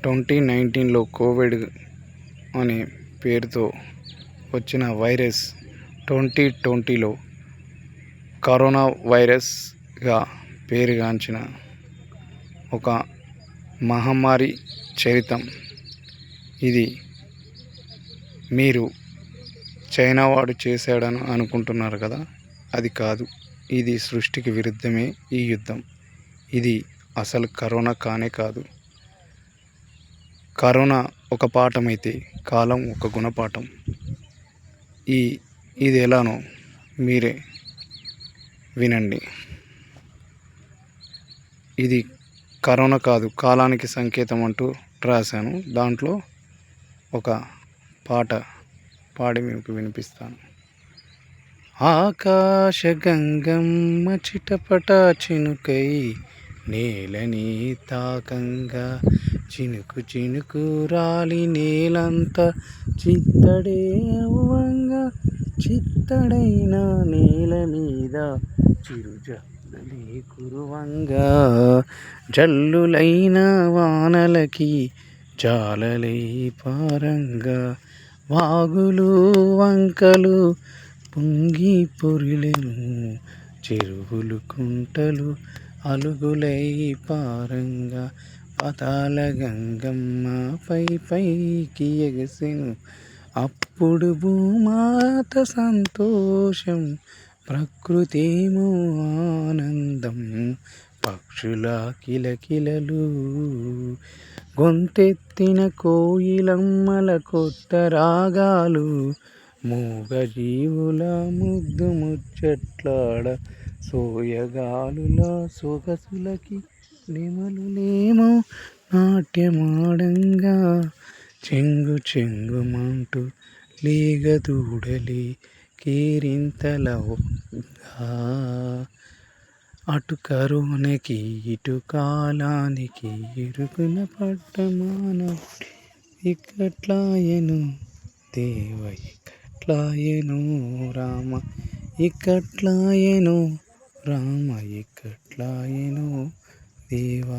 2019లో Covid అనే పేరుతో వచ్చిన వైరస్ 2020లో కరోనా వైరస్గా పేరుగాంచిన ఒక మహమ్మారి చరిత్రం ఇది. మీరు చైనా వాడు చేశాడని అనుకుంటున్నారు కదా, అది కాదు. ఇది సృష్టికి విరుద్ధమే ఈ యుద్ధం. ఇది అసలు కరోనా కానే కాదు. కరోనా ఒక పాఠమైతే కాలం ఒక గుణపాఠం. ఇది ఎలానో మీరే వినండి. ఇది కరోనా కాదు, కాలానికి సంకేతం అంటూ రాశాను. దాంట్లో ఒక పాట పాడి మీకు వినిపిస్తాను. ఆకాశ గంగమ్మ చిటపట చినుకై నేలని తాకంగా, చినుకు చినుకు రాలి నేలంతా చిత్తడే అవ్వంగా, చిత్తడైన నేల మీద చిరుజల్లులే కురువంగా, జల్లులైన వానలకి జాలలై పారంగా, వాగులు వంకలు పొంగి పొరిలెను, చెరువులు కుంటలు అలుగులై పారంగా, పాతాళ గంగమ్మ పైకి ఎగసెను. అప్పుడు భూమాత సంతోషం, ప్రకృతేమో ఆనందం, పక్షుల కిలకిలలు, గొంతెత్తిన కోయిలమ్మల కొత్త రాగాలు, మూగజీవుల ముద్దు ముచ్చట్లాడ, సోయగాలుల సొగసులకి నెమలులేమో నాట్యమాడంగా, చెంగు చెంగుమంటూ లేగదూడలే కేరింతలవ్వంగా, అటు కరోనాకి ఇటు కాలానికి ఇరుకున పడ్డ మానవుడి ఇక్కట్లాయెను దేవ, ఇక్కట్లాయెను రామ, ఇక్కట్లాయెను రామ, ఇక్కట్లాయెను దేవ.